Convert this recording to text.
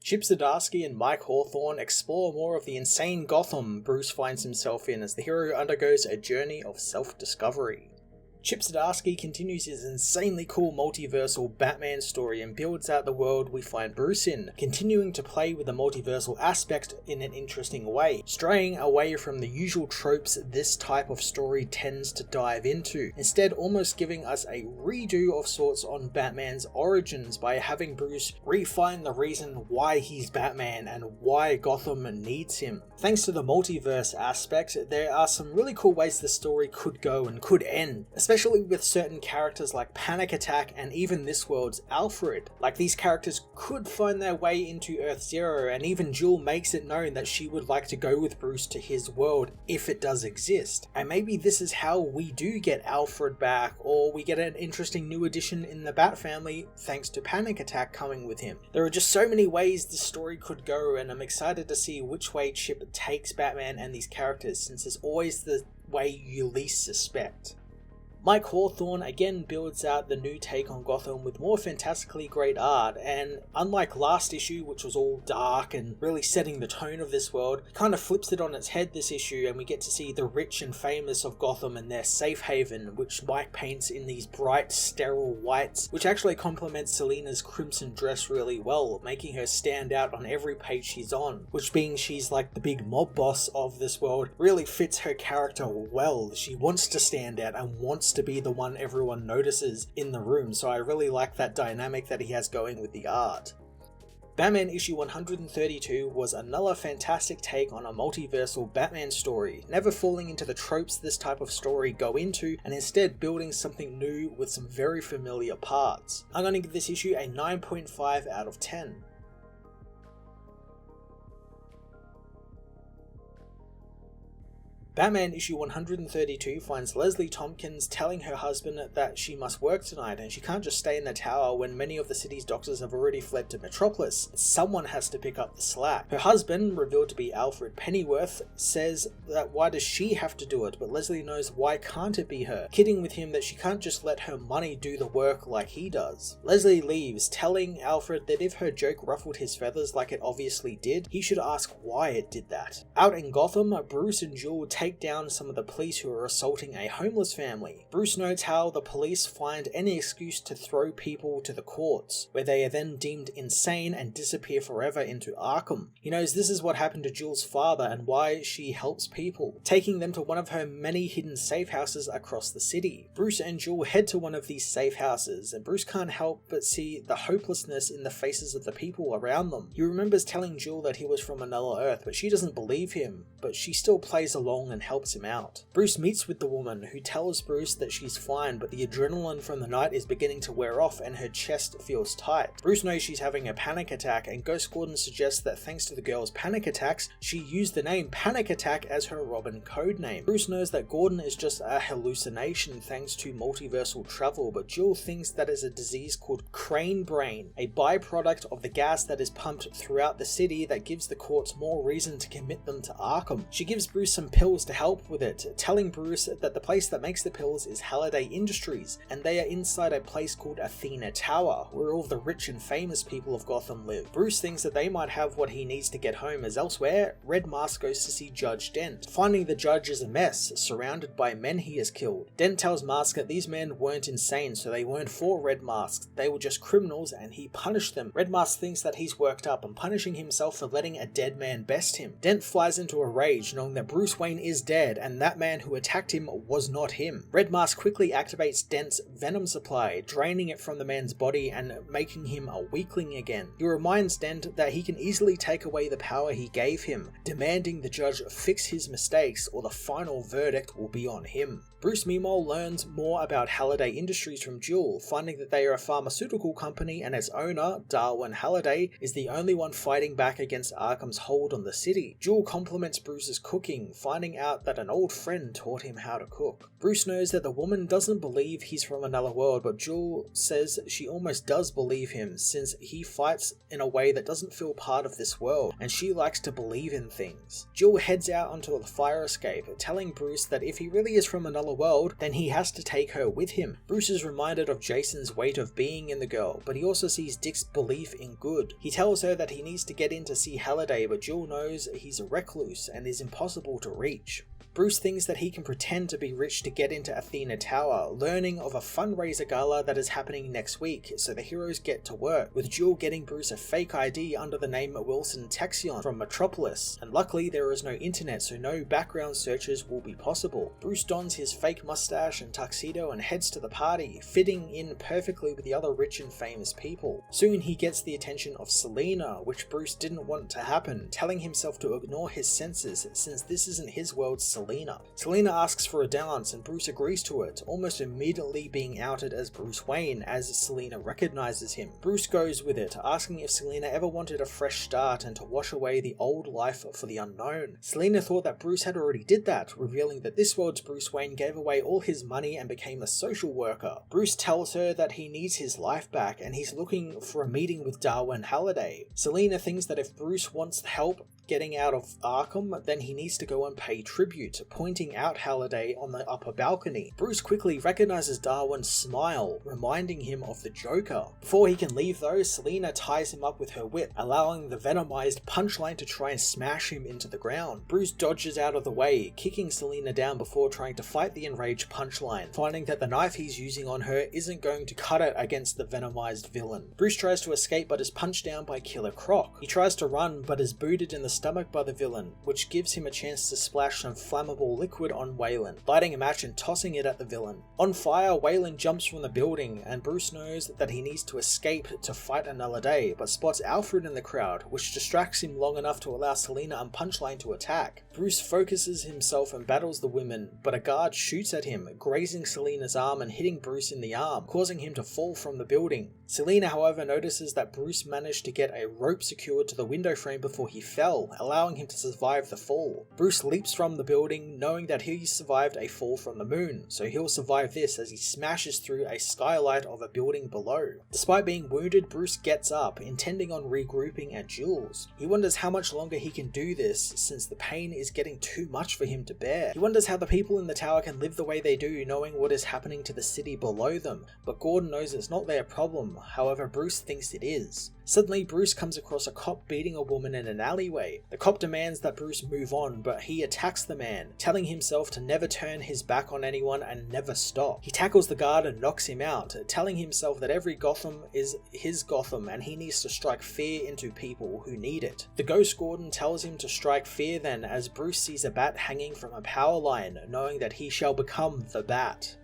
Chip Zdarsky and Mike Hawthorne explore more of the insane Gotham Bruce finds himself in as the hero undergoes a journey of self-discovery. Chip Zdarsky continues his insanely cool multiversal Batman story and builds out the world we find Bruce in, continuing to play with the multiversal aspect in an interesting way, straying away from the usual tropes this type of story tends to dive into, instead almost giving us a redo of sorts on Batman's origins by having Bruce refine the reason why he's Batman and why Gotham needs him. Thanks to the multiverse aspect, there are some really cool ways the story could go and could end, especially with certain characters like Panic Attack and even this world's Alfred. Like, these characters could find their way into Earth Zero, and even Jewel makes it known that she would like to go with Bruce to his world if it does exist. And maybe this is how we do get Alfred back, or we get an interesting new addition in the Bat family thanks to Panic Attack coming with him. There are just so many ways this story could go, and I'm excited to see which way Chip takes Batman and these characters, since it's always the way you least suspect. Mike Hawthorne again builds out the new take on Gotham with more fantastically great art, and unlike last issue, which was all dark and really setting the tone of this world, kind of flips it on its head this issue, and we get to see the rich and famous of Gotham and their safe haven, which Mike paints in these bright sterile whites, which actually complements Selina's crimson dress really well, making her stand out on every page she's on, which, being she's like the big mob boss of this world, really fits her character well. She wants to stand out and wants to be the one everyone notices in the room, so I really like that dynamic that he has going with the art. Batman issue 132 was another fantastic take on a multiversal Batman story, never falling into the tropes this type of story go into, and instead building something new with some very familiar parts. I'm going to give this issue a 9.5 out of 10. Batman issue 132 finds Leslie Tompkins telling her husband that she must work tonight and she can't just stay in the tower when many of the city's doctors have already fled to Metropolis. Someone has to pick up the slack. Her husband, revealed to be Alfred Pennyworth, says that why does she have to do it, but Leslie knows why can't it be her, kidding with him that she can't just let her money do the work like he does. Leslie leaves, telling Alfred that if her joke ruffled his feathers like it obviously did, he should ask why it did that. Out in Gotham, Bruce and Jewel take down some of the police who are assaulting a homeless family. Bruce notes how the police find any excuse to throw people to the courts, where they are then deemed insane and disappear forever into Arkham. He knows this is what happened to Jewel's father and why she helps people, taking them to one of her many hidden safe houses across the city. Bruce and Jewel head to one of these safe houses, and Bruce can't help but see the hopelessness in the faces of the people around them. He remembers telling Jewel that he was from another Earth, but she doesn't believe him, but she still plays along and helps him out. Bruce meets with the woman, who tells Bruce that she's fine, but the adrenaline from the night is beginning to wear off and her chest feels tight. Bruce knows she's having a panic attack, and Ghost Gordon suggests that thanks to the girl's panic attacks, she used the name Panic Attack as her Robin codename. Bruce knows that Gordon is just a hallucination thanks to multiversal travel, but Jill thinks that is a disease called crane brain, a byproduct of the gas that is pumped throughout the city that gives the courts more reason to commit them to Arkham. She gives Bruce some pills to help with it, telling Bruce that the place that makes the pills is Halliday Industries, and they are inside a place called Athena Tower, where all the rich and famous people of Gotham live. Bruce thinks that they might have what he needs to get home, as elsewhere, Red Mask goes to see Judge Dent, finding the judge is a mess, surrounded by men he has killed. Dent tells Mask that these men weren't insane, so they weren't for Red Mask, they were just criminals and he punished them. Red Mask thinks that he's worked up and punishing himself for letting a dead man best him. Dent flies into a rage, knowing that Bruce Wayne is dead and that man who attacked him was not him. Red Mask quickly activates Dent's venom supply, draining it from the man's body and making him a weakling again. He reminds Dent that he can easily take away the power he gave him, demanding the judge fix his mistakes or the final verdict will be on him. Bruce meanwhile learns more about Halliday Industries from Jewel, finding that they are a pharmaceutical company and its owner, Darwin Halliday, is the only one fighting back against Arkham's hold on the city. Jewel compliments Bruce's cooking, finding out that an old friend taught him how to cook. Bruce knows that the woman doesn't believe he's from another world, but Jewel says she almost does believe him since he fights in a way that doesn't feel part of this world, and she likes to believe in things. Jewel heads out onto the fire escape, telling Bruce that if he really is from another stellar world, then he has to take her with him. Bruce is reminded of Jason's weight of being in the girl, but he also sees Dick's belief in good. He tells her that he needs to get in to see Halliday, but Jill knows he's a recluse and is impossible to reach. Bruce thinks that he can pretend to be rich to get into Athena Tower, learning of a fundraiser gala that is happening next week, so the heroes get to work, with Jill getting Bruce a fake ID under the name Wilson Texion from Metropolis, and luckily there is no internet so no background searches will be possible. Bruce dons his fake mustache and tuxedo and heads to the party, fitting in perfectly with the other rich and famous people. Soon he gets the attention of Selena, which Bruce didn't want to happen, telling himself to ignore his senses since this isn't his world. Selena asks for a dance and Bruce agrees to it, almost immediately being outed as Bruce Wayne as Selena recognizes him. Bruce goes with it, asking if Selena ever wanted a fresh start and to wash away the old life for the unknown. Selena thought that Bruce had already did that, revealing that this world's Bruce Wayne gave away all his money and became a social worker. Bruce tells her that he needs his life back and he's looking for a meeting with Darwin Halliday. Selena thinks that if Bruce wants help getting out of Arkham, then he needs to go and pay tribute, pointing out Halliday on the upper balcony. Bruce quickly recognizes Darwin's smile, reminding him of the Joker. Before he can leave though, Selena ties him up with her whip, allowing the venomized Punchline to try and smash him into the ground. Bruce dodges out of the way, kicking Selena down before trying to fight the enraged Punchline, finding that the knife he's using on her isn't going to cut it against the venomized villain. Bruce tries to escape but is punched down by Killer Croc. He tries to run but is booted in the stomach by the villain, which gives him a chance to splash some flammable liquid on Waylon, lighting a match and tossing it at the villain. On fire, Waylon jumps from the building, and Bruce knows that he needs to escape to fight another day, but spots Alfred in the crowd, which distracts him long enough to allow Selena and Punchline to attack. Bruce focuses himself and battles the women, but a guard shoots at him, grazing Selena's arm and hitting Bruce in the arm, causing him to fall from the building. Selena, however, notices that Bruce managed to get a rope secured to the window frame before he fell, allowing him to survive the fall. Bruce leaps from the building, knowing that he survived a fall from the moon, so he'll survive this as he smashes through a skylight of a building below. Despite being wounded, Bruce gets up, intending on regrouping at Jules. He wonders how much longer he can do this, since the pain is getting too much for him to bear. He wonders how the people in the tower can live the way they do, knowing what is happening to the city below them, but Gordon knows it's not their problem, however Bruce thinks it is. Suddenly, Bruce comes across a cop beating a woman in an alleyway. The cop demands that Bruce move on, but he attacks the man, telling himself to never turn his back on anyone and never stop. He tackles the guard and knocks him out, telling himself that every Gotham is his Gotham and he needs to strike fear into people who need it. The Ghost Gordon tells him to strike fear then, as Bruce sees a bat hanging from a power line, knowing that he shall become the Bat.